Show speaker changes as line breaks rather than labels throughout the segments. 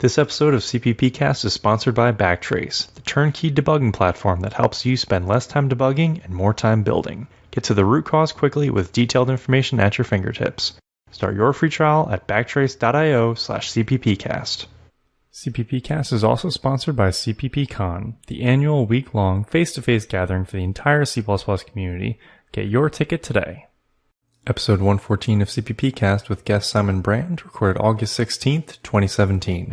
This episode of CppCast is sponsored by BackTrace, the turnkey debugging platform that helps you spend less time debugging and more time building. Get to the root cause quickly with detailed information at your fingertips. Start your free trial at backtrace.io/CppCast. CppCast is also sponsored by CppCon, the annual week-long face-to-face gathering for the entire C++ community. Get your ticket today. Episode 114 of CppCast with guest Simon Brand, recorded August 16th, 2017.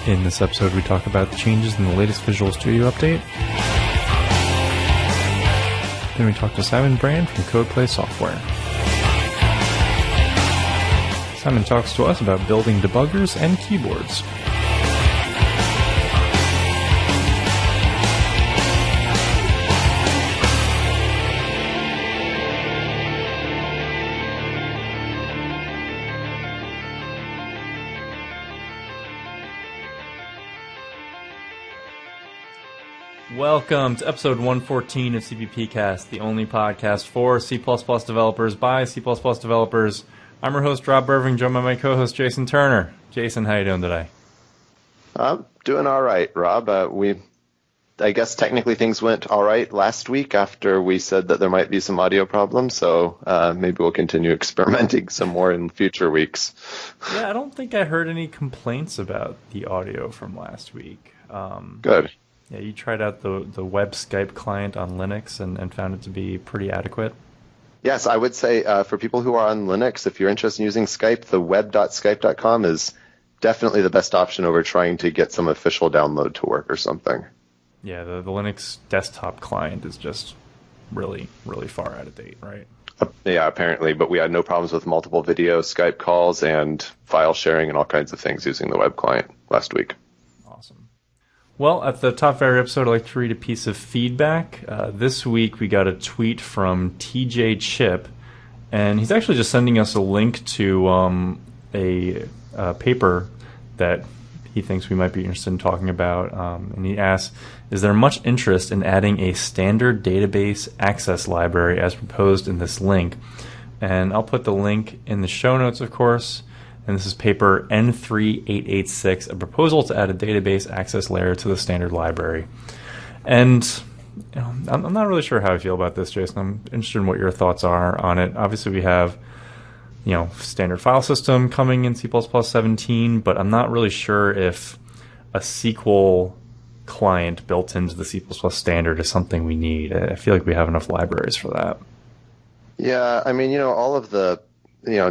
In this episode, we talk about the changes in the latest Visual Studio update. Then we talk to Simon Brand from Codeplay Software. Simon talks to us about building debuggers and keyboards. Welcome to episode 114 of CppCast, the only podcast for C++ developers by C++ developers. I'm your host, Rob Irving, joined by my co-host, Jason Turner. Jason, how you doing today?
I'm doing all right, Rob. I guess technically things went all right last week after we said that there might be some audio problems, so maybe we'll continue experimenting some more in future weeks.
Yeah, I don't think I heard any complaints about the audio from last week.
Good.
Yeah, you tried out the web Skype client on Linux and found it to be pretty adequate.
Yes, I would say for people who are on Linux, if you're interested in using Skype, the web.skype.com is definitely the best option over trying to get some official download to work or something.
Yeah, the Linux desktop client is just really, really far out of date, right?
Yeah, apparently, but we had no problems with multiple video Skype calls and file sharing and all kinds of things using the web client last week.
Awesome. Well, at the top of every episode, I'd like to read a piece of feedback. This week, we got a tweet from TJ Chip, and he's actually just sending us a link to a paper that he thinks we might be interested in talking about. And he asks, is there much interest in adding a standard database access library as proposed in this link? And I'll put the link in the show notes, of course. And this is paper N3886, a proposal to add a database access layer to the standard library. And I'm not really sure how I feel about this, Jason. I'm interested in what your thoughts are on it. Obviously, we have standard file system coming in C++ 17, but I'm not really sure if a SQL client built into the C++ standard is something we need. I feel like we have enough libraries for that.
Yeah, I mean, all of the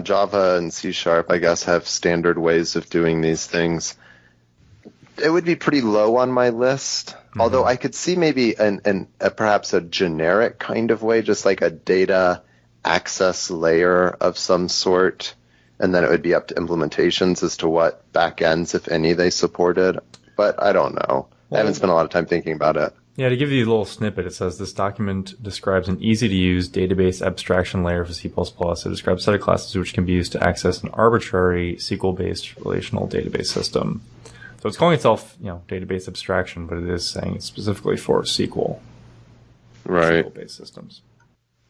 Java and C#, I guess, have standard ways of doing these things. It would be pretty low on my list, although I could see maybe perhaps a generic kind of way, just like a data access layer of some sort, and then it would be up to implementations as to what backends, if any, they supported. But I don't know. I haven't spent a lot of time thinking about it. Yeah,
to give you a little snippet, it says this document describes an easy-to-use database abstraction layer for C++. It describes a set of classes which can be used to access an arbitrary SQL-based relational database system. So it's calling itself, database abstraction, but it is saying it's specifically for SQL.
Right.
SQL-based systems.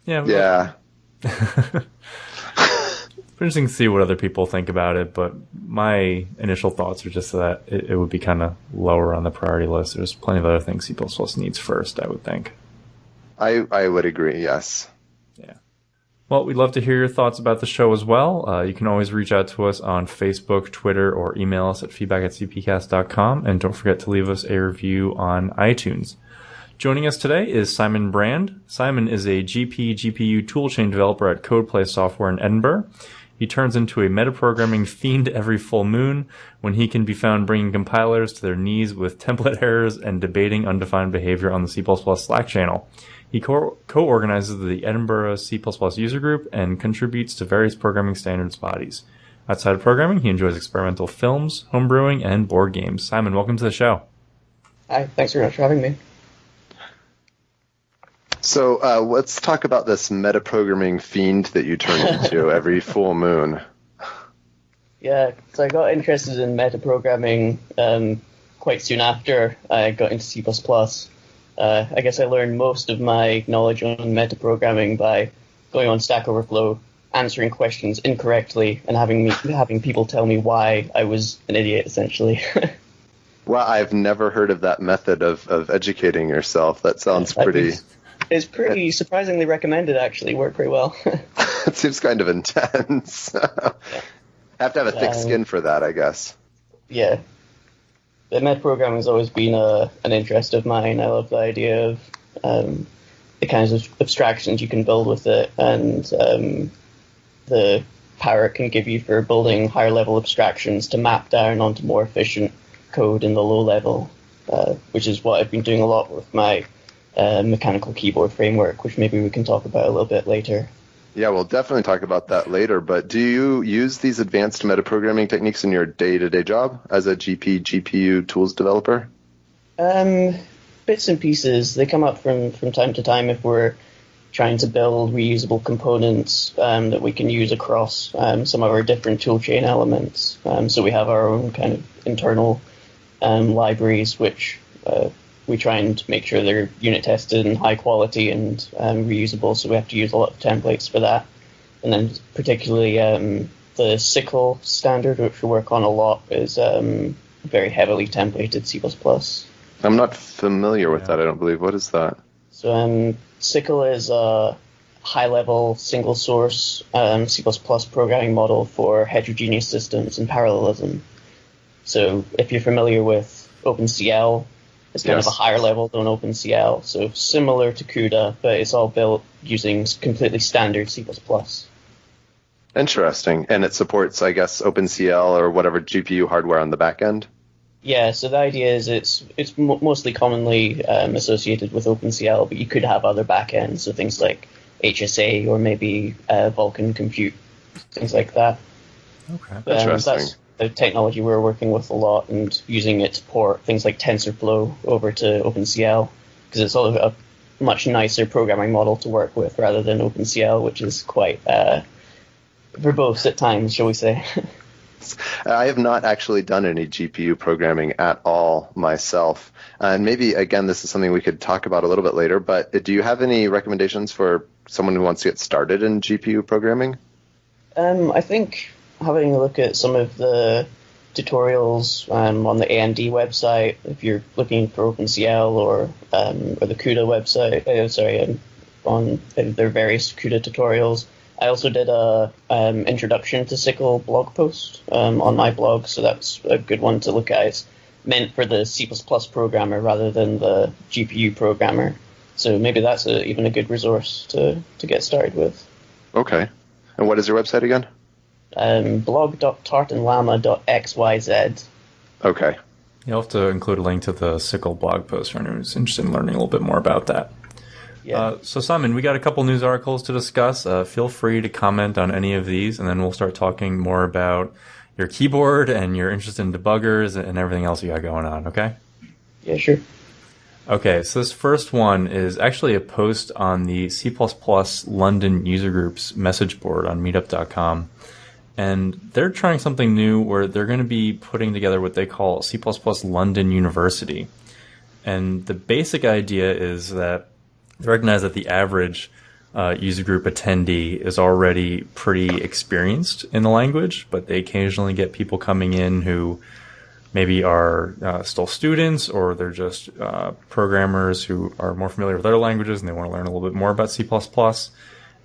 Yeah.
Yeah.
It's interesting to see what other people think about it, but my initial thoughts are just that it would be kind of lower on the priority list. There's plenty of other things C++ needs first, I would think.
I would agree, yes.
Yeah. Well, we'd love to hear your thoughts about the show as well. You can always reach out to us on Facebook, Twitter, or email us at feedback@cppcast.com, and don't forget to leave us a review on iTunes. Joining us today is Simon Brand. Simon is a GPGPU toolchain developer at Codeplay Software in Edinburgh. He turns into a metaprogramming fiend every full moon when he can be found bringing compilers to their knees with template errors and debating undefined behavior on the C++ Slack channel. He co-organises the Edinburgh C++ user group and contributes to various programming standards bodies. Outside of programming, he enjoys experimental films, homebrewing, and board games. Simon, welcome to the show.
Hi, thanks very much for having me.
So let's talk about this metaprogramming fiend that you turn into every full moon.
Yeah, so I got interested in metaprogramming quite soon after I got into C++. I guess I learned most of my knowledge on metaprogramming by going on Stack Overflow, answering questions incorrectly, and having people tell me why I was an idiot, essentially.
Well, I've never heard of that method of educating yourself. That sounds pretty...
It's pretty surprisingly recommended, actually. Worked pretty well.
It seems kind of intense. Have to have a thick skin for that, I guess.
Yeah. The metaprogramming has always been an interest of mine. I love the idea of the kinds of abstractions you can build with it, and the power it can give you for building higher level abstractions to map down onto more efficient code in the low level, which is what I've been doing a lot with my mechanical keyboard framework, which maybe we can talk about a little bit later.
Yeah, we'll definitely talk about that later, but do you use these advanced metaprogramming techniques in your day-to-day job as a GPGPU tools developer?
Bits and pieces. They come up from time to time if we're trying to build reusable components that we can use across some of our different toolchain elements. So we have our own kind of internal libraries, which we try and make sure they're unit tested and high quality and reusable, so we have to use a lot of templates for that. And then particularly the SYCL standard, which we work on a lot, is very heavily templated C++.
I'm not familiar with that, I don't believe. What is that?
So SYCL is a high-level single-source C++ programming model for heterogeneous systems and parallelism. So if you're familiar with OpenCL, it's kind of a higher level than OpenCL, so similar to CUDA, but it's all built using completely standard C++.
Interesting. And it supports, I guess, OpenCL or whatever GPU hardware on the back end?
Yeah, so the idea is it's mostly commonly associated with OpenCL, but you could have other backends, so things like HSA or maybe Vulkan Compute, things like that.
Okay, interesting.
That's the technology we're working with a lot, and using it to port things like TensorFlow over to OpenCL, because it's sort of a much nicer programming model to work with rather than OpenCL, which is quite verbose at times, shall we say.
I have not actually done any GPU programming at all myself. And maybe, again, this is something we could talk about a little bit later, but do you have any recommendations for someone who wants to get started in GPU programming? I
think having a look at some of the tutorials on the AMD website, if you're looking for OpenCL or the CUDA website, on their various CUDA tutorials. I also did a introduction to SYCL blog post on my blog, so that's a good one to look at. It's meant for the C++ programmer rather than the GPU programmer, so maybe that's even a good resource to get started with.
Okay. And what is your website again?
blog.tartanllama.xyz.
Okay.
You'll have to include a link to the SYCL blog post for anyone who's interested in learning a little bit more about that.
Yeah.
So Simon, we got a couple news articles to discuss. Feel free to comment on any of these, and then we'll start talking more about your keyboard and your interest in debuggers and everything else you got going on, okay?
Yeah, sure.
Okay, so this first one is actually a post on the C++ London user group's message board on meetup.com. And they're trying something new where they're going to be putting together what they call C++ London University. And the basic idea is that they recognize that the average user group attendee is already pretty experienced in the language, but they occasionally get people coming in who maybe are still students, or they're just programmers who are more familiar with other languages and they want to learn a little bit more about C++.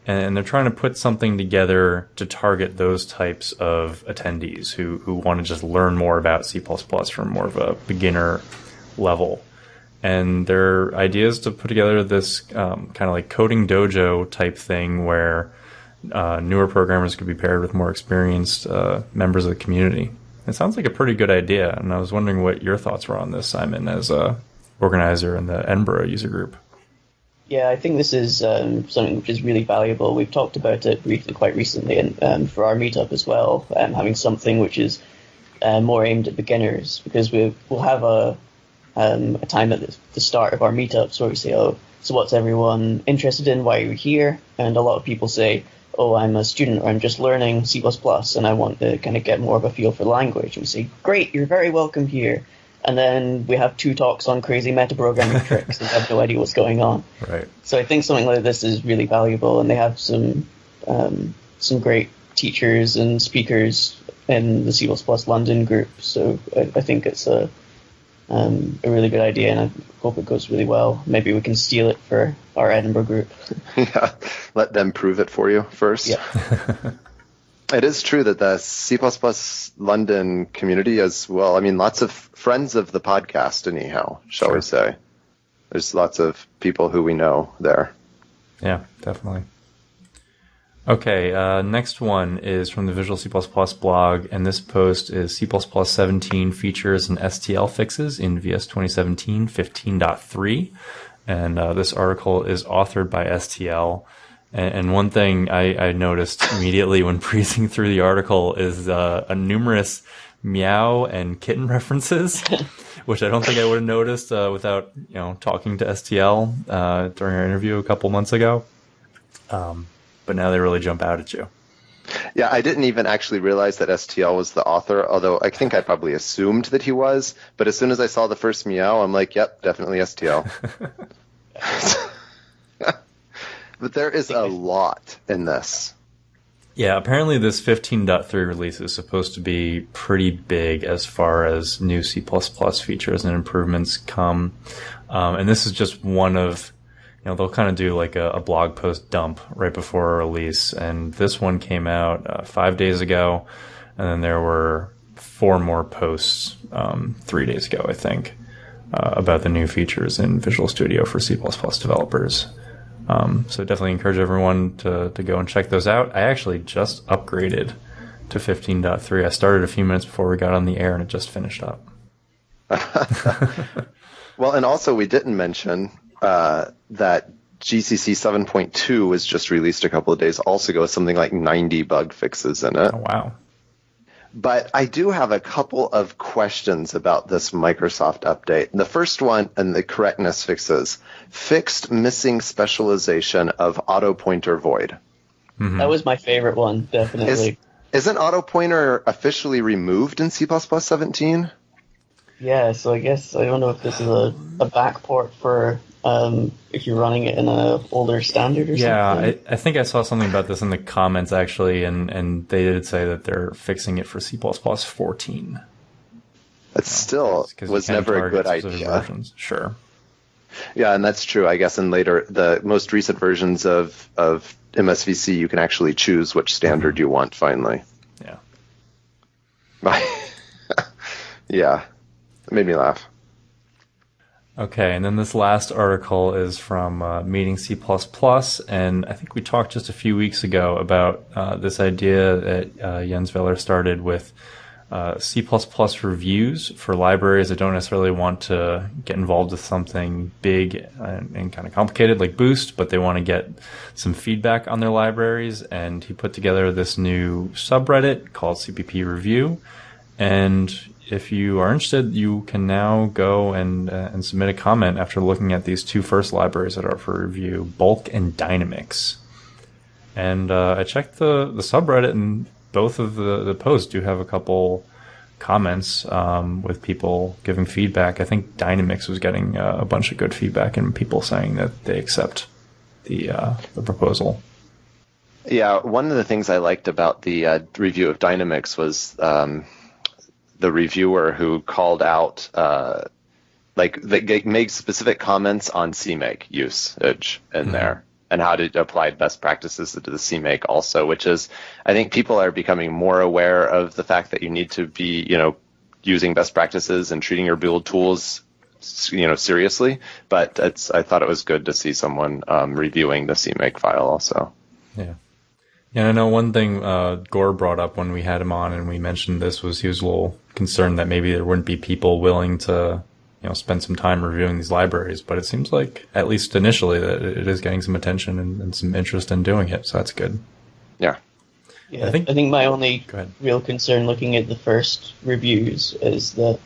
And they're trying to put something together to target those types of attendees who want to just learn more about C++ from more of a beginner level. And their idea is to put together this kind of like coding dojo type thing where newer programmers could be paired with more experienced members of the community. It sounds like a pretty good idea, and I was wondering what your thoughts were on this, Simon, as a organizer in the Edinburgh user group.
Yeah, I think this is something which is really valuable. We've talked about it briefly quite recently, and for our meetup as well, having something which is more aimed at beginners, because we'll have a time at the start of our meetups where we say, oh, so what's everyone interested in? Why are you here? And a lot of people say, oh, I'm a student or I'm just learning C++ and I want to kind of get more of a feel for the language. And we say, great, you're very welcome here. And then we have 2 talks on crazy metaprogramming tricks and have no idea what's going on.
Right.
So I think something like this is really valuable, and they have some great teachers and speakers in the C++ London group. So I think it's a really good idea, and I hope it goes really well. Maybe we can steal it for our Edinburgh group.
Yeah, let them prove it for you first.
Yeah.
It is true that the C++ London community as well, I mean, lots of friends of the podcast anyhow, shall we say. There's lots of people who we know there.
Yeah, definitely. Okay, next one is from the Visual C++ blog, and this post is C++ 17 features and STL fixes in VS 2017 15.3. And this article is authored by STL. And one thing I noticed immediately when breezing through the article is a numerous meow and kitten references, which I don't think I would have noticed without talking to STL during our interview a couple months ago. But now they really jump out at you.
Yeah, I didn't even actually realize that STL was the author, although I think I probably assumed that he was. But as soon as I saw the first meow, I'm like, yep, definitely STL. But there is a lot in this.
Yeah, apparently this 15.3 release is supposed to be pretty big as far as new C++ features and improvements come. And this is just one of, they'll kind of do like a blog post dump right before a release. And this one came out 5 days ago. And then there were 4 more posts 3 days ago, I think, about the new features in Visual Studio for C++ developers. So definitely encourage everyone to go and check those out. I actually just upgraded to 15.3. I started a few minutes before we got on the air, and it just finished up.
Well, and also we didn't mention that GCC 7.2 was just released a couple of days also ago with something like 90 bug fixes in it.
Oh, wow.
But I do have a couple of questions about this Microsoft update. The first one, and the correctness fixes, fixed missing specialization of auto pointer void.
Mm-hmm.
That was my favorite one, definitely.
Isn't auto pointer officially removed in C++ 17?
Yeah, so I guess I don't know if this is a backport for if you're running it in an older standard or something.
Yeah, I think I saw something about this in the comments, actually, and they did say that they're fixing it for C++ 14.
That still was never a good idea.
Versions. Sure.
Yeah, and that's true, I guess, in the most recent versions of MSVC, you can actually choose which standard you want, finally.
Yeah.
Yeah, it made me laugh.
Okay, and then this last article is from Meeting C++, and I think we talked just a few weeks ago about this idea that Jens Veller started with C++ reviews for libraries that don't necessarily want to get involved with something big and kind of complicated like Boost, but they want to get some feedback on their libraries, and he put together this new subreddit called CPP Review, and if you are interested, you can now go and submit a comment after looking at these 2 first libraries that are for review, Bulk and Dynamics. And I checked the subreddit, and both of the posts do have a couple comments with people giving feedback. I think Dynamics was getting a bunch of good feedback and people saying that they accept the proposal.
Yeah, one of the things I liked about the review of Dynamics was the reviewer who called out, they made specific comments on CMake usage in there and how to apply best practices to the CMake also, which is, I think people are becoming more aware of the fact that you need to be, using best practices and treating your build tools, seriously. But I thought it was good to see someone reviewing the CMake file also.
Yeah. Yeah, I know one thing Gore brought up when we had him on and we mentioned this was he was a little concerned that maybe there wouldn't be people willing to, spend some time reviewing these libraries. But it seems like, at least initially, that it is getting some attention and some interest in doing it. So that's good.
Yeah.
Yeah, I think my only
Go ahead.
real concern looking at the first reviews is that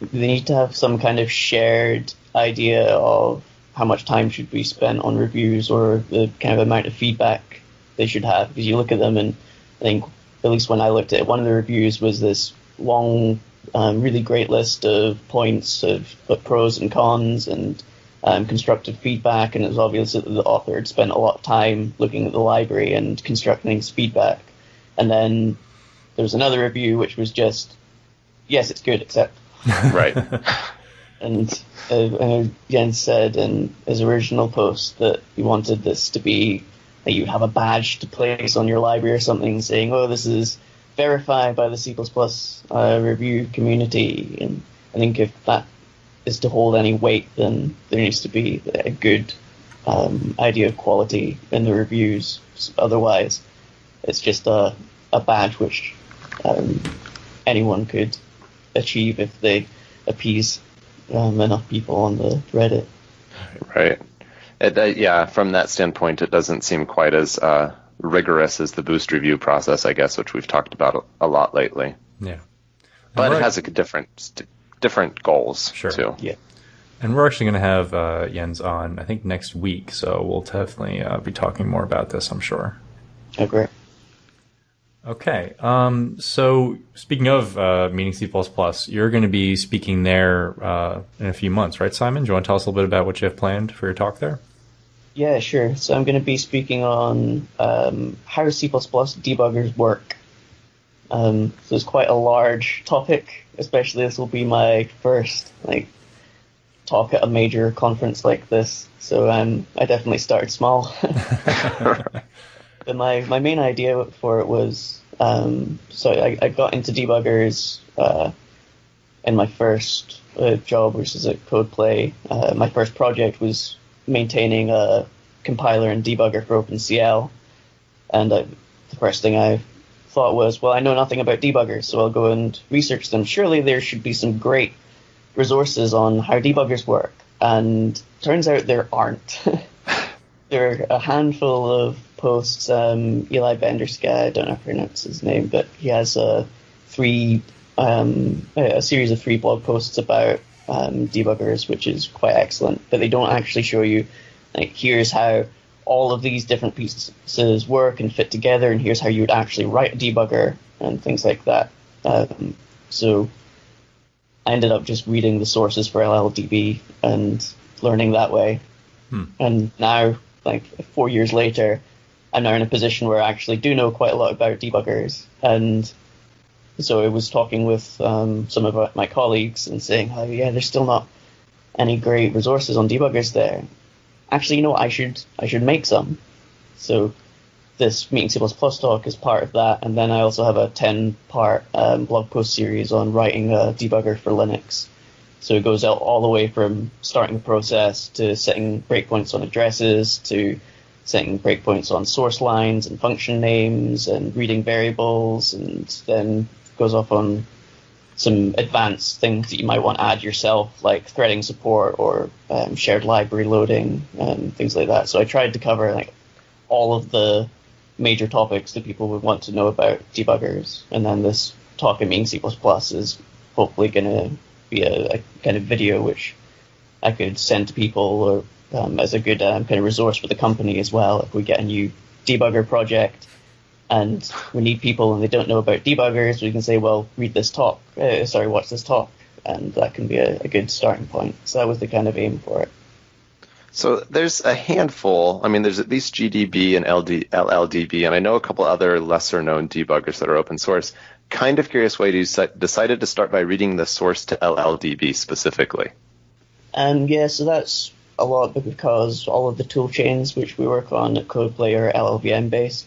they need to have some kind of shared idea of how much time should be spent on reviews or the kind of amount of feedback they should have, because you look at them and I think, at least when I looked at it, one of the reviews was this long, really great list of points of pros and cons and constructive feedback, and it was obvious that the author had spent a lot of time looking at the library and constructing his feedback. And then there was another review which was just, yes, it's good, except.
Right.
And Jens said in his original post that he wanted this to be that you have a badge to place on your library or something saying, oh, this is verified by the C++ review community. And I think if that is to hold any weight, then there needs to be a good idea of quality in the reviews. Otherwise, it's just a badge which anyone could achieve if they appease enough people on the Reddit.
Right. Yeah, from that standpoint, it doesn't seem quite as rigorous as the boost review process, I guess, which we've talked about a lot lately.
Yeah.
But it has a different goals,
sure.
too.
Yeah.
And we're actually going to have Jens on, I think, next week, so we'll definitely be talking more about this, I'm sure.
Oh, great.
Okay. So speaking of Meeting C++, you're going to be speaking there in a few months, right, Simon? Do you want to tell us a little bit about what you have planned for your talk there?
Yeah, sure. So I'm going to be speaking on how C++ debuggers work. So it's quite a large topic, especially this will be my first talk at a major conference like this. So I definitely started small. But my main idea for it was, so I got into debuggers in my first job, which is at Codeplay. My first project was maintaining a compiler and debugger for OpenCL. And the first thing I thought was, well, I know nothing about debuggers, so I'll go and research them. Surely there should be some great resources on how debuggers work. And turns out there aren't. There are a handful of posts. Eli Benderska, I don't know if I pronounce his name, but he has a series of 3 blog posts about debuggers, which is quite excellent. But they don't actually show you, here's how all of these different pieces work and fit together, and here's how you would actually write a debugger and things like that. So I ended up just reading the sources for LLDB and learning that way. And now, 4 years later, I'm now in a position where I actually do know quite a lot about debuggers. And so I was talking with some of my colleagues and saying, oh yeah, there's still not any great resources on debuggers there. Actually, I should make some. So this Meeting C++ talk is part of that. And then I also have a 10-part blog post series on writing a debugger for Linux. So it goes out all the way from starting the process to setting breakpoints on addresses to setting breakpoints on source lines and function names and reading variables, and then goes off on some advanced things that you might want to add yourself, like threading support or shared library loading and things like that. So I tried to cover all of the major topics that people would want to know about debuggers, and then this talk at Meeting C++ is hopefully going to be a kind of video which I could send to people or as a good kind of resource for the company as well. If we get a new debugger project and we need people and they don't know about debuggers, we can say, well, watch this talk, and that can be a good starting point. So that was the kind of aim for it.
So there's a handful. I mean, there's at least GDB and LLDB, and I know a couple other lesser-known debuggers that are open source. Kind of curious why you decided to start by reading the source to LLDB specifically.
Yeah, so that's a lot because all of the tool chains which we work on at Codeplay are LLVM based.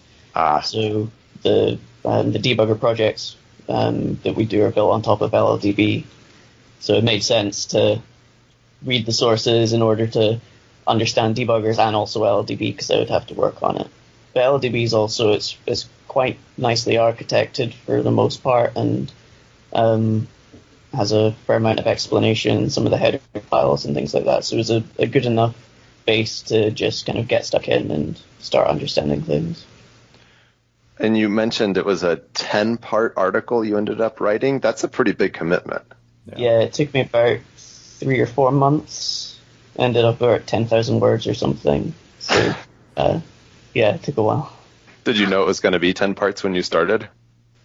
So the debugger projects that we do are built on top of LLDB. So it made sense to read the sources in order to understand debuggers and also LLDB, because I would have to work on it. But LLDB is also it's quite nicely architected for the most part, and has a fair amount of explanation, some of the header files and things like that. So it was a good enough base to just kind of get stuck in and start understanding things.
And you mentioned it was a 10-part article you ended up writing. That's a pretty big commitment.
Yeah, it took me about 3 or 4 months. Ended up about 10,000 words or something. So, yeah, it took a while.
Did you know it was going to be 10 parts when you started?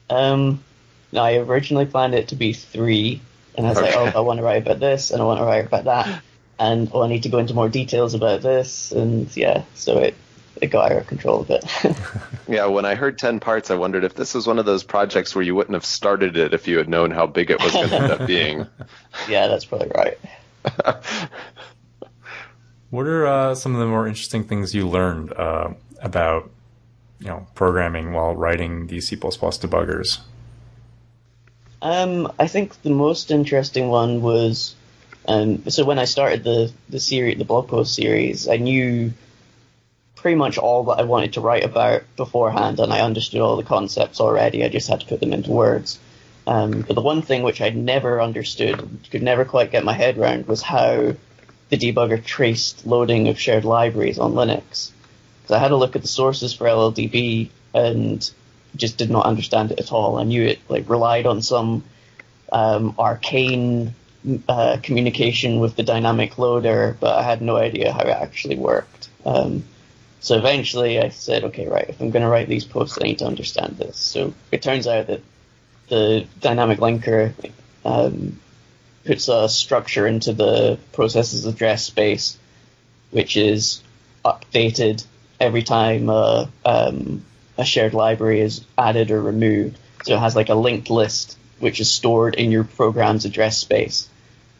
No, I originally planned it to be 3, and I was like, oh, I want to write about this, and I want to write about that, and I need to go into more details about this, and yeah, so it got out of control a bit.
Yeah, when I heard 10 parts, I wondered if this was one of those projects where you wouldn't have started it if you had known how big it was going to end up being.
Yeah, that's probably right.
What are some of the more interesting things you learned about programming while writing these C++ debuggers?
I think the most interesting one was so when I started the blog post series, I knew pretty much all that I wanted to write about beforehand, and I understood all the concepts already. I just had to put them into words. But the one thing which I never understood, could never quite get my head around, was how the debugger traced loading of shared libraries on Linux. Because I had a look at the sources for LLDB and just did not understand it at all. I knew it relied on some arcane communication with the dynamic loader, but I had no idea how it actually worked. So eventually I said, okay, right, if I'm going to write these posts, I need to understand this. So it turns out that the dynamic linker puts a structure into the process's address space, which is updated every time a shared library is added or removed. So it has like a linked list, which is stored in your program's address space.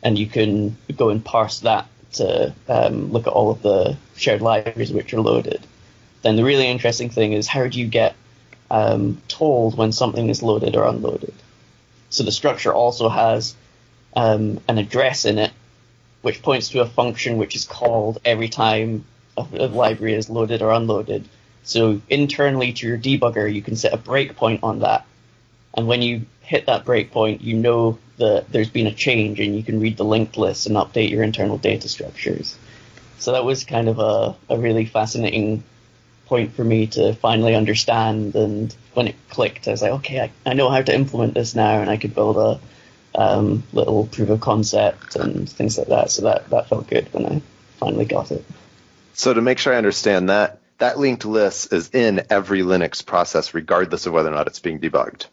And you can go and parse that to look at all of the shared libraries which are loaded. Then the really interesting thing is, how do you get told when something is loaded or unloaded? So the structure also has an address in it, which points to a function which is called every time a library is loaded or unloaded. So internally to your debugger, you can set a breakpoint on that. And when you hit that breakpoint, you know that there's been a change, and you can read the linked list and update your internal data structures. So that was kind of a really fascinating point for me to finally understand. And when it clicked, I was like, okay, I know how to implement this now, and I could build a little proof of concept and things like that. So that felt good when I finally got it.
So to make sure I understand that linked list is in every Linux process, regardless of whether or not it's being debugged.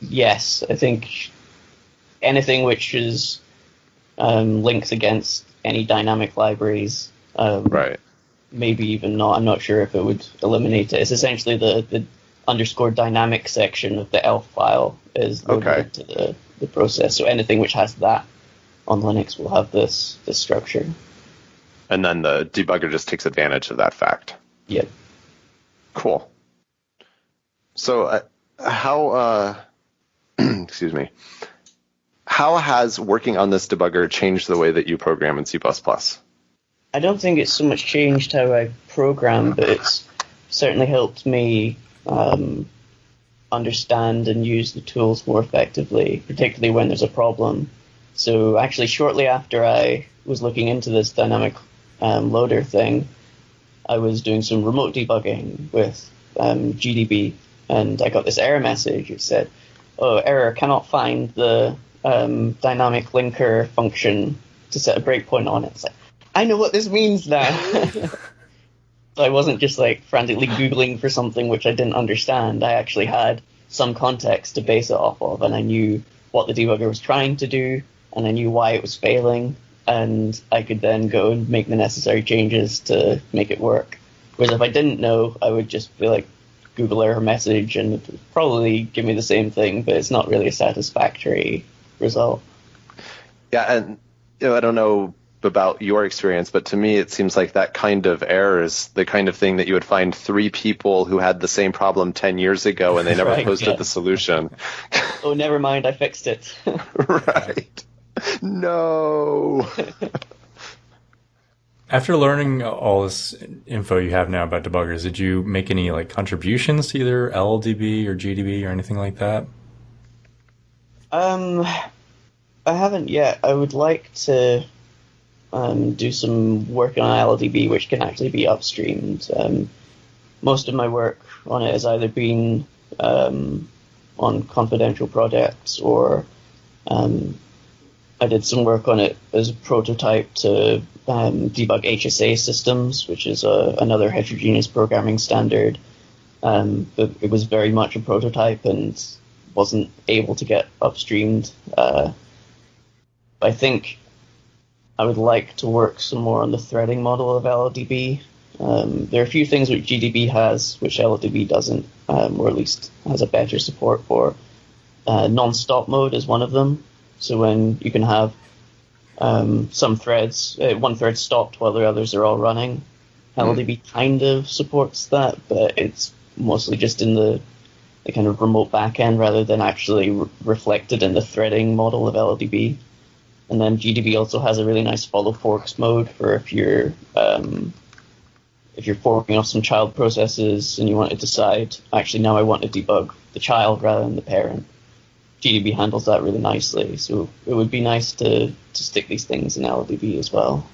Yes, I think anything which is linked against any dynamic libraries,
right?
Maybe even not. I'm not sure if it would eliminate it. It's essentially the underscore dynamic section of the ELF file is loaded into the process. So anything which has that on Linux will have this structure.
And then the debugger just takes advantage of that fact.
Yep.
Cool. So how excuse me, how has working on this debugger changed the way that you program in C++?
I don't think it's so much changed how I program, but it's certainly helped me understand and use the tools more effectively, particularly when there's a problem. So actually, shortly after I was looking into this dynamic loader thing, I was doing some remote debugging with GDB, and I got this error message. It said, oh, error, cannot find the dynamic linker function to set a breakpoint on it. It's like, I know what this means now. So I wasn't just frantically Googling for something which I didn't understand. I actually had some context to base it off of, and I knew what the debugger was trying to do, and I knew why it was failing, and I could then go and make the necessary changes to make it work. Whereas if I didn't know, I would just be like, Google error message, and it would probably give me the same thing, but it's not really a satisfactory result.
Yeah, and I don't know about your experience, but to me it seems like that kind of error is the kind of thing that you would find 3 people who had the same problem 10 years ago and they never posted the solution.
Oh, never mind, I fixed it.
Right. No.
After learning all this info you have now about debuggers, did you make any contributions to either LLDB or GDB or anything like that?
I haven't yet. I would like to do some work on LLDB, which can actually be upstreamed. Most of my work on it has either been on confidential projects or I did some work on it as a prototype to debug HSA systems, which is another heterogeneous programming standard. But it was very much a prototype and wasn't able to get upstreamed. I think I would like to work some more on the threading model of LLDB. There are a few things which GDB has, which LLDB doesn't, or at least has a better support for. Non-stop mode is one of them. So when you can have some threads, one thread stopped while the others are all running. LLDB kind of supports that, but it's mostly just in the kind of remote backend rather than actually reflected in the threading model of LLDB. And then GDB also has a really nice follow forks mode for if you're forking off some child processes and you want to decide, actually now I want to debug the child rather than the parent. GDB handles that really nicely, so it would be nice to stick these things in LLDB as well.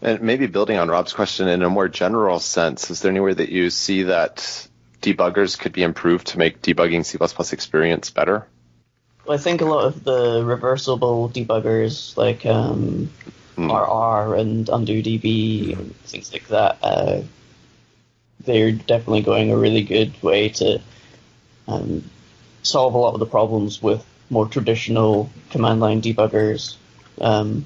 And maybe building on Rob's question in a more general sense, is there anywhere that you see that debuggers could be improved to make debugging C++ experience better?
Well, I think a lot of the reversible debuggers, like RR and UndoDB and things like that, they're definitely going a really good way to solve a lot of the problems with more traditional command line debuggers. I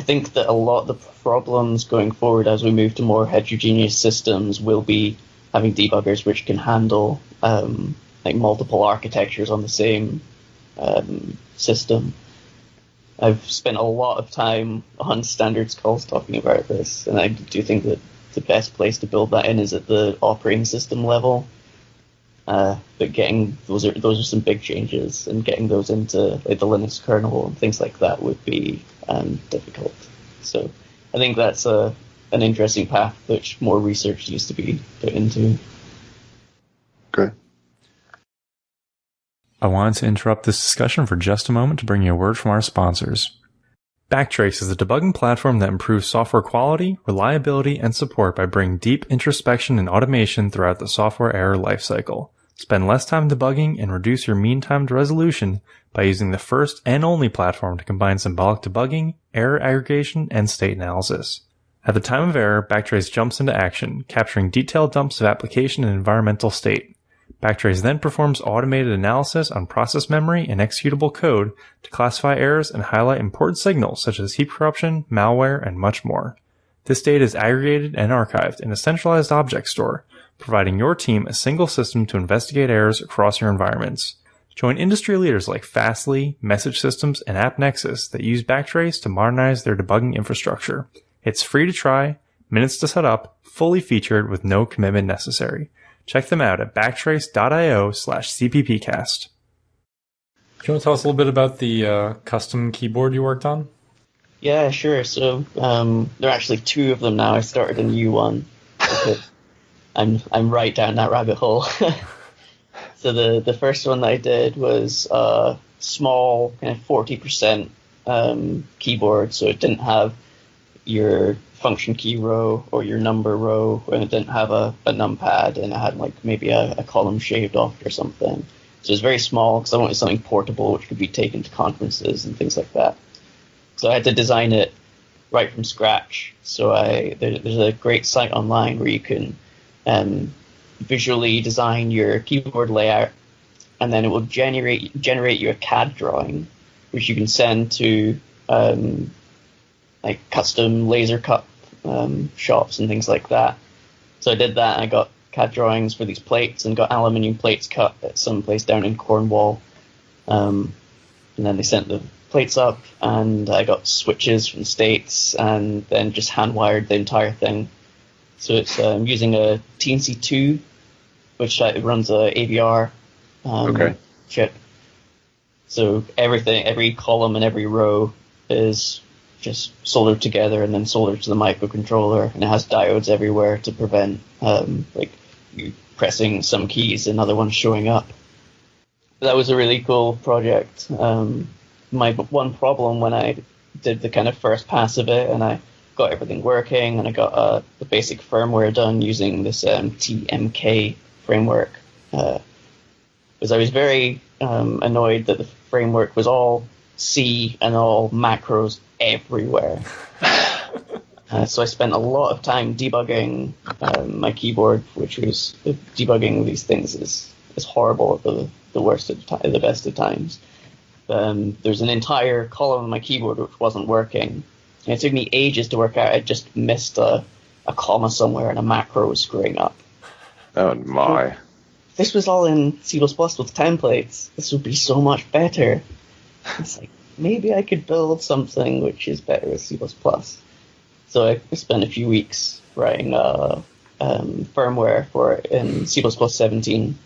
think that a lot of the problems going forward as we move to more heterogeneous systems will be having debuggers which can handle like multiple architectures on the same system. I've spent a lot of time on standards calls talking about this, and I do think that the best place to build that in is at the operating system level. But getting those are some big changes, and getting those into like the Linux kernel and things like that would be difficult. So I think that's an interesting path which more research needs to be put into.
Good.
I wanted to interrupt this discussion for just a moment to bring you a word from our sponsors. BackTrace is a debugging platform that improves software quality, reliability, and support by bringing deep introspection and automation throughout the software error lifecycle. Spend less time debugging and reduce your mean time to resolution by using the first and only platform to combine symbolic debugging, error aggregation, and state analysis. At the time of error, BackTrace jumps into action, capturing detailed dumps of application and environmental state. BackTrace then performs automated analysis on process memory and executable code to classify errors and highlight important signals such as heap corruption, malware, and much more. This data is aggregated and archived in a centralized object store, providing your team a single system to investigate errors across your environments. Join industry leaders like Fastly, Message Systems, and AppNexus that use BackTrace to modernize their debugging infrastructure. It's free to try, minutes to set up, fully featured with no commitment necessary. Check them out at backtrace.io/CppCast. Do you want to tell us a little bit about the custom keyboard you worked on?
Yeah, sure. So there are actually two of them now. I started a new one because I'm right down that rabbit hole. So the first one that I did was a small kind of 40% keyboard, so it didn't have your function key row or your number row, and it didn't have a numpad, and it had like maybe a column shaved off or something. So it's very small because I wanted something portable which could be taken to conferences and things like that. So I had to design it right from scratch. So there's a great site online where you can visually design your keyboard layout, and then it will generate you a CAD drawing, which you can send to like custom laser cut shops and things like that. So I did that, and I got CAD drawings for these plates and got aluminium plates cut at some place down in Cornwall. And then they sent the plates up, and I got switches from the States, and then just hand-wired the entire thing. So it's using a TNC2, which runs a AVR chip. So every column and every row is just soldered together and then soldered to the microcontroller, and it has diodes everywhere to prevent like you pressing some keys and other ones showing up. That was a really cool project. My one problem when I did the kind of first pass of it, and I got everything working, and I got the basic firmware done using this TMK framework, was I was very annoyed that the framework was all C and all macros everywhere. So I spent a lot of time debugging my keyboard, which was debugging these things is horrible at the worst of the best of times. There's an entire column on my keyboard which wasn't working. And it took me ages to work out. I just missed a comma somewhere and a macro was screwing up.
Oh my.
This was all in C++ with templates. This would be so much better. It's like, maybe I could build something which is better with C++. So I spent a few weeks writing firmware for it in C++ 17.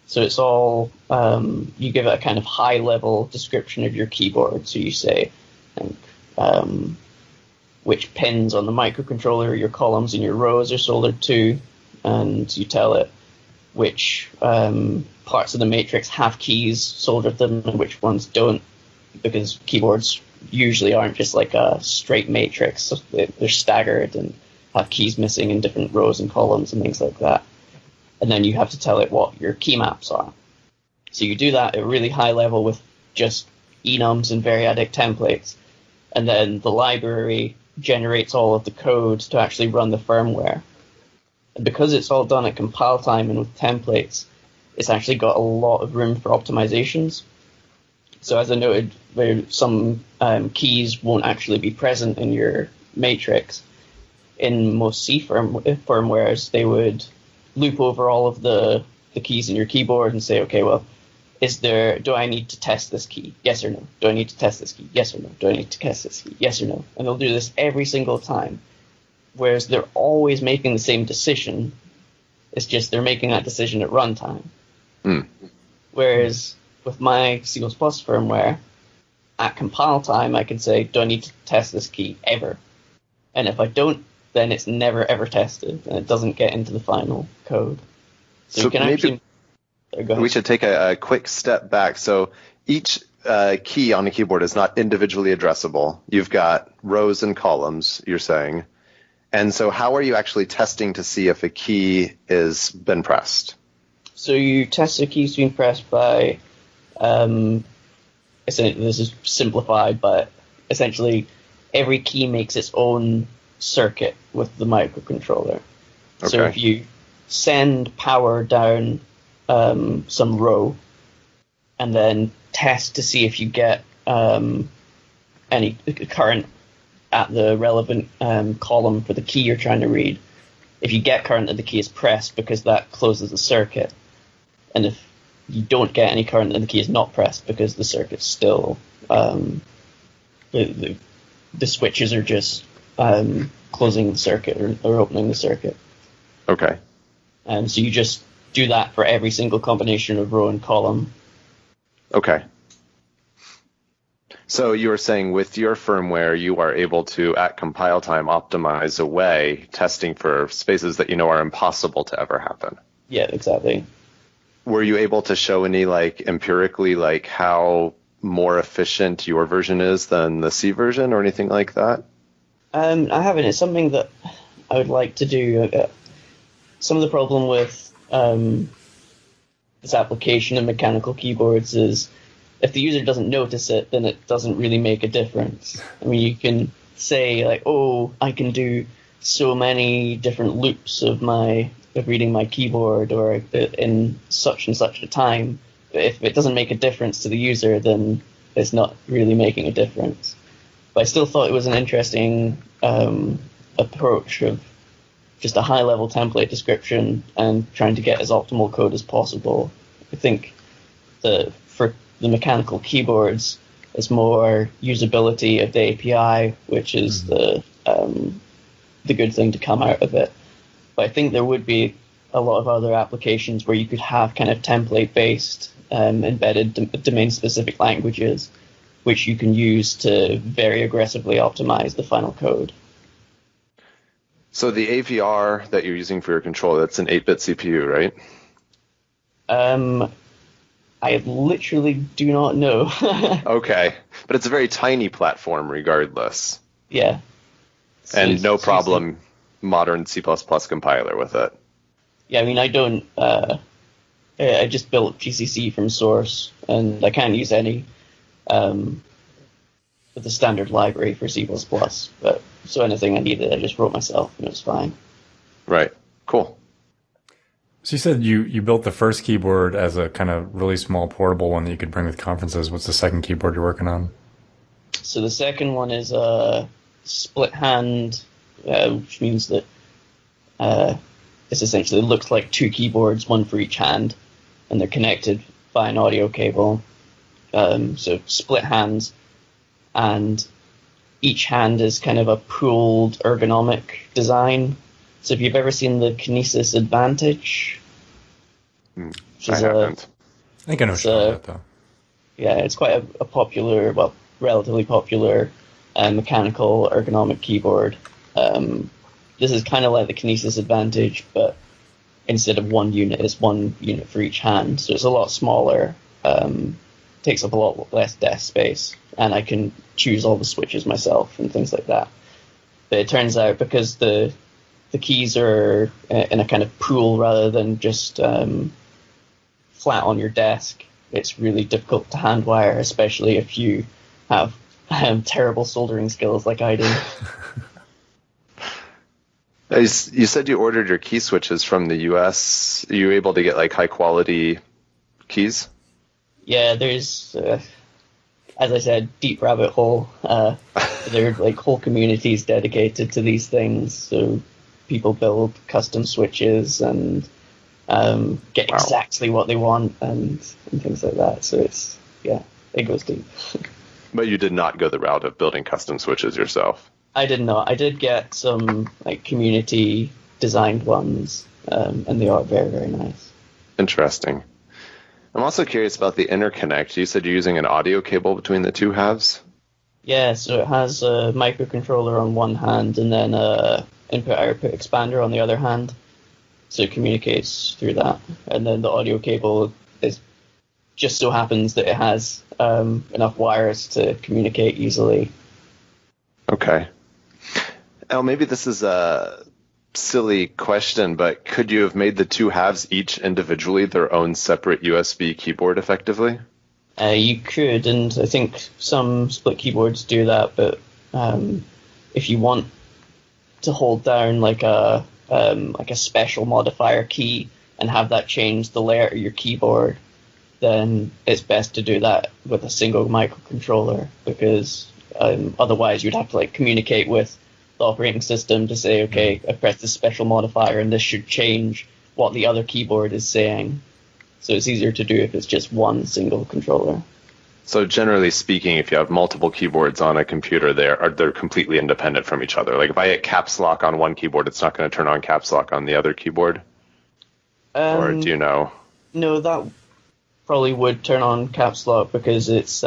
So it's all, you give it a kind of high-level description of your keyboard. So you say, which pins on the microcontroller your columns and your rows are soldered to, and you tell it which parts of the matrix have keys soldered to them and which ones don't, because keyboards usually aren't just like a straight matrix. So they're staggered and have keys missing in different rows and columns and things like that. And then you have to tell it what your key maps are. So you do that at a really high level with just enums and variadic templates. And then the library generates all of the code to actually run the firmware. And because it's all done at compile time and with templates, it's actually got a lot of room for optimizations. So as I noted, some keys won't actually be present in your matrix. In most C firmwares, they would loop over all of the keys in your keyboard and say, okay, well, do I need to test this key? Yes or no? Do I need to test this key? Yes or no? Do I need to test this key? Yes or no? And they'll do this every single time. Whereas they're always making the same decision. It's just they're making that decision at runtime. Whereas with my C++ firmware, at compile time, I can say, do I need to test this key ever? And if I don't, then it's never ever tested, and it doesn't get into the final code. So you can actually...
We should take a quick step back. So each key on a keyboard is not individually addressable. You've got rows and columns, you're saying. And so how are you actually testing to see if a key has been pressed?
So you test the keys being pressed by... this is simplified, but essentially every key makes its own circuit with the microcontroller. Okay. So if you send power down some row and then test to see if you get any current at the relevant column for the key you're trying to read, if you get current and the key is pressed, because that closes the circuit, and if you don't get any current and the key is not pressed because the circuit's still the switches are just closing the circuit or opening the circuit.
Okay.
And so you just do that for every single combination of row and column.
Okay. So you were saying with your firmware, you are able to, at compile time, optimize away testing for spaces that you know are impossible to ever happen.
Yeah, exactly.
Were you able to show any, empirically, how more efficient your version is than the C version or anything like that?
I haven't. It's something that I would like to do. Some of the problem with this application of mechanical keyboards is if the user doesn't notice it, then it doesn't really make a difference. I mean, you can say, I can do so many different loops of reading my keyboard or in such and such a time. But if it doesn't make a difference to the user, then it's not really making a difference. But I still thought it was an interesting approach of just a high-level template description and trying to get as optimal code as possible. I think for the mechanical keyboards, it's more usability of the API, which is the good thing to come out of it. But I think there would be a lot of other applications where you could have kind of template-based embedded domain-specific languages, which you can use to very aggressively optimize the final code.
So the AVR that you're using for your controller, that's an 8-bit CPU, right?
I literally do not know.
Okay. But it's a very tiny platform regardless.
Yeah.
And no problem, modern C++ compiler with it.
Yeah, I mean, I don't... I just built GCC from source, and I can't use any with the standard library for C++. But so anything I needed, I just wrote myself, and it was fine.
Right. Cool.
So you said you built the first keyboard as a kind of really small portable one that you could bring with conferences. What's the second keyboard you're working on?
So the second one is a split hand, which means that this essentially looks like two keyboards, one for each hand, and they're connected by an audio cable. So split hands, and each hand is kind of a pooled ergonomic design. So if you've ever seen the Kinesis Advantage,
I haven't.
I think I know what you're talking about, though.
Yeah, it's quite a popular, well, relatively popular mechanical ergonomic keyboard. This is kind of like the Kinesis Advantage, but instead of one unit, it's one unit for each hand. So it's a lot smaller, takes up a lot less desk space, and I can choose all the switches myself and things like that. But it turns out because the keys are in a kind of pool rather than just flat on your desk, it's really difficult to hand wire, especially if you have terrible soldering skills like I do.
You said you ordered your key switches from the US. Are you able to get like high quality keys?
Yeah, there's, as I said, deep rabbit hole. There are like whole communities dedicated to these things. So people build custom switches and get exactly what they want and things like that. So it goes deep.
But you did not go the route of building custom switches yourself.
I did not. I did get some like community designed ones, and they are very, very nice.
Interesting. I'm also curious about the interconnect. You said you're using an audio cable between the two halves?
Yeah, so it has a microcontroller on one hand and then a input-output expander on the other hand. So it communicates through that. And then the audio cable just so happens that it has enough wires to communicate easily.
Okay. Now, maybe this is a silly question, but could you have made the two halves each individually their own separate USB keyboard effectively?
You could, and I think some split keyboards do that, but if you want to hold down like a special modifier key and have that change the layout of your keyboard, then it's best to do that with a single microcontroller, because otherwise you'd have to like communicate with the operating system to say, okay, I pressed this special modifier and this should change what the other keyboard is saying. So it's easier to do if it's just one single controller.
So generally speaking, if you have multiple keyboards on a computer, they're completely independent from each other. Like if I hit caps lock on one keyboard, it's not going to turn on caps lock on the other keyboard? Or do you know?
No, that probably would turn on caps lock because it's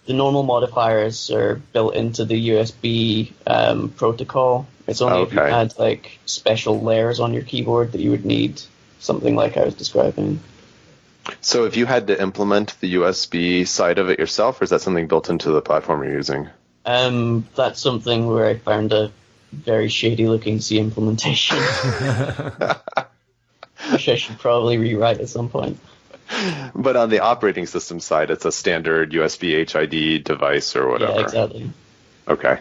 the normal modifiers are built into the USB protocol. It's only if you had like special layers on your keyboard that you would need something like I was describing.
So if you had to implement the USB side of it yourself, or is that something built into the platform you're using?
That's something where I found a very shady looking C implementation. Which I should probably rewrite at some point.
But on the operating system side, it's a standard USB HID device or whatever.
Yeah, exactly.
Okay.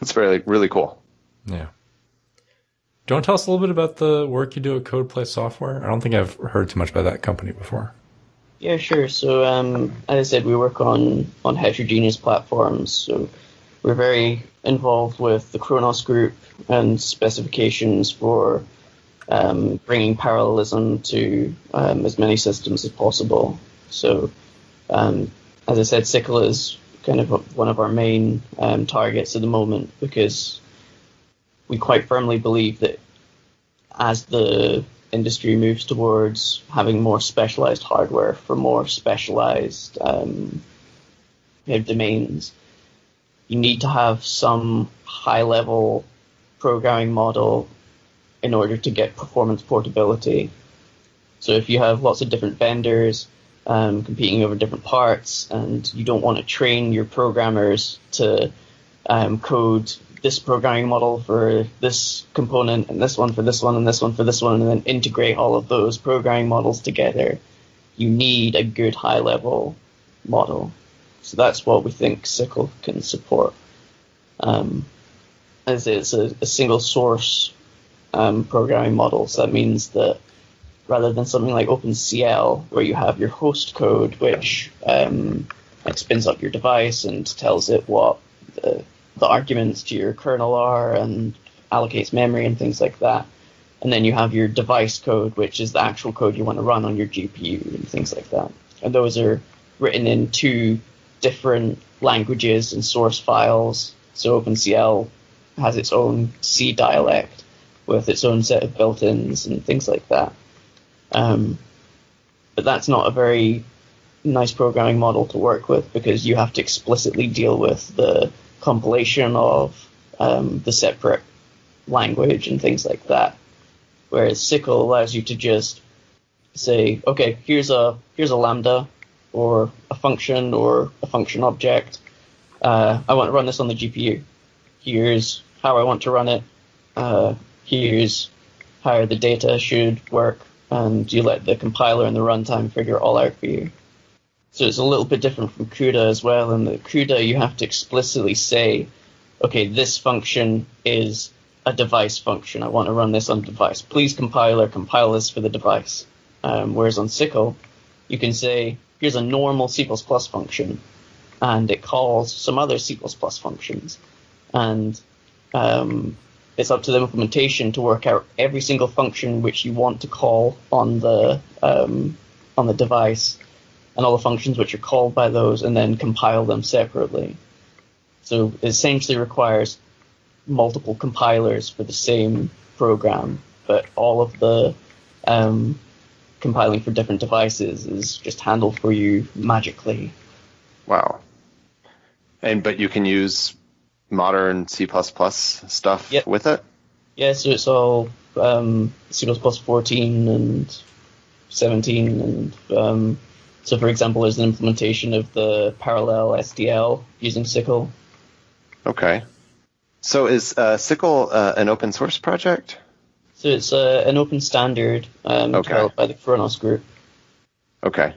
That's really cool.
Yeah. Do you want to tell us a little bit about the work you do at Codeplay Software? I don't think I've heard too much about that company before.
Yeah, sure. So, as I said, we work on heterogeneous platforms. So we're very involved with the Kronos group and specifications for bringing parallelism to as many systems as possible. So, as I said, Ccpp is kind of one of our main targets at the moment because we quite firmly believe that as the industry moves towards having more specialized hardware for more specialized domains, you need to have some high-level programming model in order to get performance portability. So if you have lots of different vendors competing over different parts and you don't want to train your programmers to code this programming model for this component and this one for this one and this one for this one and then integrate all of those programming models together, you need a good high-level model. So that's what we think Sickle can support. As it's a single source programming model, so that means that rather than something like OpenCL, where you have your host code, which like spins up your device and tells it what the arguments to your kernel are and allocates memory and things like that. And then you have your device code, which is the actual code you want to run on your GPU and things like that. And those are written in two different languages and source files. So OpenCL has its own C dialect with its own set of built-ins and things like that. But that's not a very nice programming model to work with, because you have to explicitly deal with the compilation of the separate language and things like that. Whereas Sickle allows you to just say, okay, here's a lambda or a function object. I want to run this on the GPU. Here's how I want to run it. Here's how the data should work, and you let the compiler and the runtime figure it all out for you. So it's a little bit different from CUDA as well. In the CUDA, you have to explicitly say, okay, this function is a device function. I want to run this on device. Please compiler, compile this for the device. Whereas on Sickle, you can say, here's a normal C++ function, and it calls some other C++ functions. And it's up to the implementation to work out every single function which you want to call on the device, and all the functions which are called by those, and then compile them separately. So it essentially requires multiple compilers for the same program, but all of the compiling for different devices is just handled for you magically.
Wow. But you can use modern C++ stuff with it?
Yeah, so it's all C++ 14 and 17, and so for example, there's an implementation of the parallel SDL using Sickle.
Okay. So is Sickle an open source project?
So it's an open standard developed by the Khronos group.
Okay.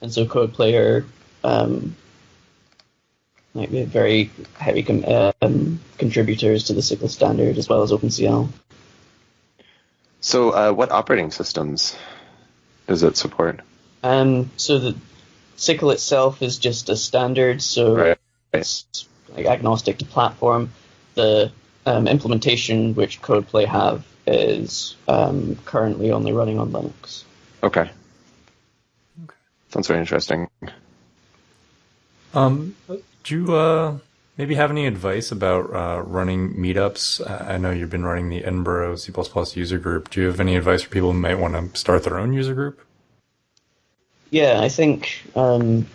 And so Codeplay are very heavy contributors to the Sickle standard, as well as OpenCL.
So what operating systems does it support?
So the Sickle itself is just a standard, so it's like agnostic to platform. The implementation which Codeplay have is currently only running on Linux.
Okay. Sounds very interesting.
Do you maybe have any advice about running meetups? I know you've been running the Edinburgh C++ user group. Do you have any advice for people who might want to start their own user group?
Yeah, I think a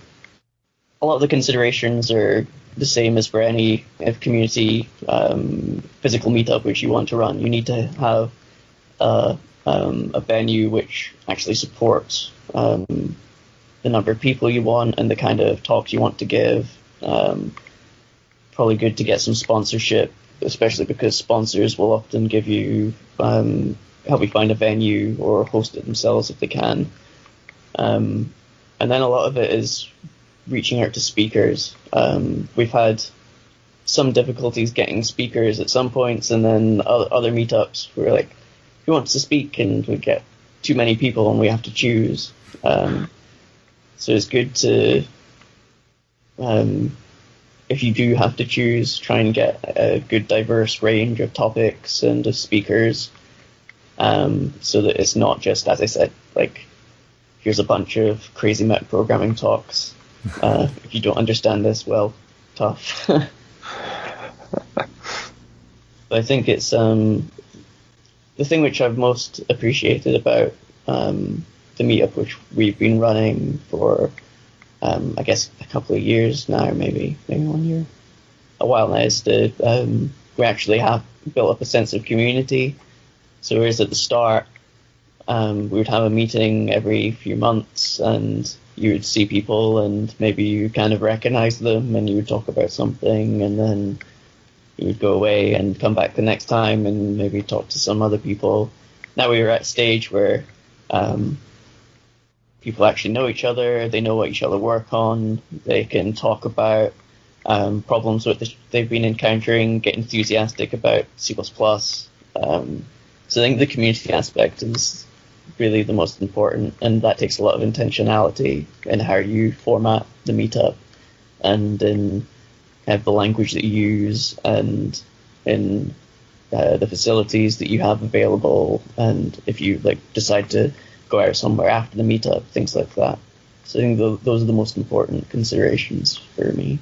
lot of the considerations are the same as for any community physical meetup which you want to run. You need to have a venue which actually supports the number of people you want and the kind of talks you want to give. Probably good to get some sponsorship, especially because sponsors will often give you help you find a venue or host it themselves if they can. And then a lot of it is reaching out to speakers. We've had some difficulties getting speakers at some points, and then other meetups we're like, who wants to speak? And we get too many people and we have to choose. So it's good to, if you do have to choose, try and get a good diverse range of topics and of speakers, so that it's not just, as I said, like, here's a bunch of crazy metaprogramming talks. If you don't understand this, well, tough. But I think it's the thing which I've most appreciated about the meetup, which we've been running for, I guess, a couple of years now, maybe 1 year, a while now, is that we actually have built up a sense of community. So whereas at the start, we would have a meeting every few months, and you would see people, and maybe you kind of recognize them, and you would talk about something, and then you would go away and come back the next time and maybe talk to some other people. Now we were at a stage where people actually know each other, they know what each other work on, they can talk about problems that they've been encountering, get enthusiastic about C++. So I think the community aspect is really the most important, and that takes a lot of intentionality in how you format the meetup and in kind of the language that you use and in the facilities that you have available, and if you decide to go out somewhere after the meetup, things like that. So I think those are the most important considerations for me.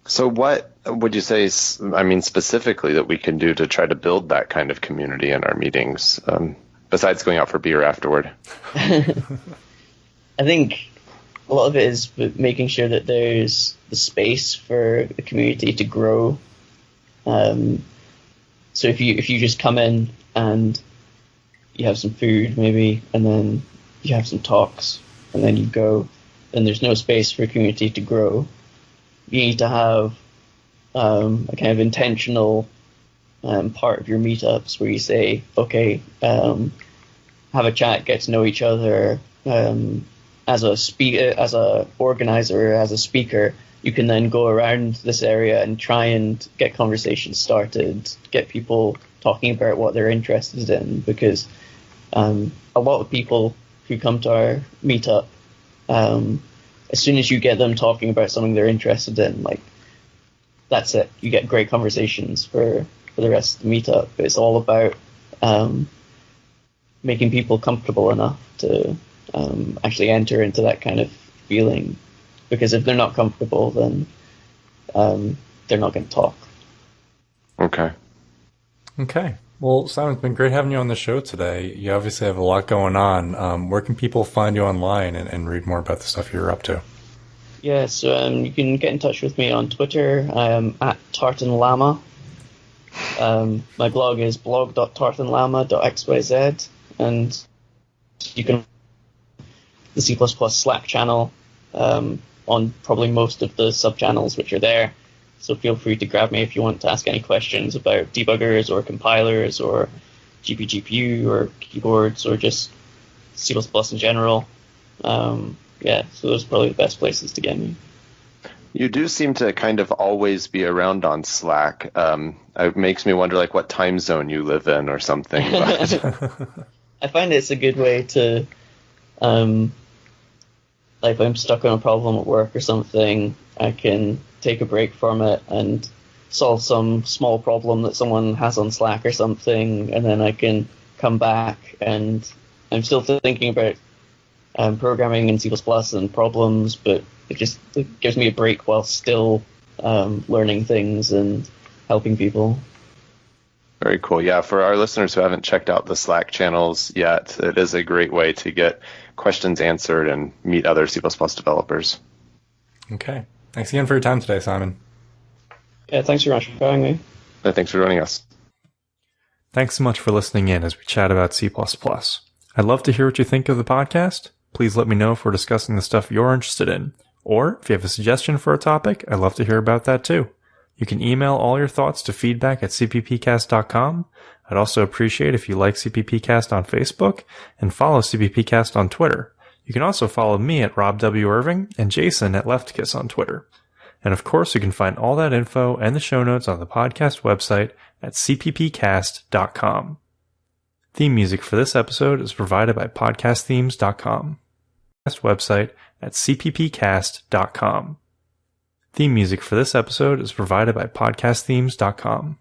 So what would you say, specifically that we can do to try to build that kind of community in our meetings, besides going out for beer afterward?
I think a lot of it is making sure that there's the space for the community to grow. So if you just come in and you have some food maybe, and then you have some talks, and then you go, then there's no space for a community to grow. You need to have a kind of intentional part of your meetups where you say, okay, have a chat, get to know each other. As a organizer, as a speaker, you can then go around this area and try and get conversations started, get people talking about what they're interested in, because a lot of people who come to our meetup, as soon as you get them talking about something they're interested in, that's it. You get great conversations for the rest of the meetup. It's all about making people comfortable enough to actually enter into that kind of feeling. Because if they're not comfortable, then they're not going to talk.
Okay. Well, Simon, it's been great having you on the show today. You obviously have a lot going on. Where can people find you online and read more about the stuff you're up to?
Yeah, so you can get in touch with me on Twitter. At TartanLlama. My blog is blog.tartanllama.xyz, and you can the C++ Slack channel on probably most of the sub-channels which are there. So feel free to grab me if you want to ask any questions about debuggers or compilers or GPGPU or keyboards or just C++ in general. So those are probably the best places to get me.
You do seem to kind of always be around on Slack. It makes me wonder what time zone you live in or something.
I find it's a good way to, if I'm stuck on a problem at work or something, I can take a break from it and solve some small problem that someone has on Slack or something, and then I can come back and I'm still thinking about programming in C++ and problems, but it gives me a break while still learning things and helping people.
Very cool. Yeah, for our listeners who haven't checked out the Slack channels yet, it is a great way to get questions answered and meet other C++ developers.
Okay. Thanks again for your time today, Simon.
Yeah, thanks very much for having me.
Thanks for joining us.
Thanks so much for listening in as we chat about C++. I'd love to hear what you think of the podcast. Please let me know if we're discussing the stuff you're interested in. Or if you have a suggestion for a topic, I'd love to hear about that too. You can email all your thoughts to feedback@cppcast.com. I'd also appreciate if you like CppCast on Facebook and follow CppCast on Twitter. You can also follow me at Rob W. Irving and Jason at LeftKiss on Twitter. And of course, you can find all that info and the show notes on the podcast website at CppCast.com. Theme music for this episode is provided by podcastthemes.com. Website at CppCast.com. Theme music for this episode is provided by podcastthemes.com.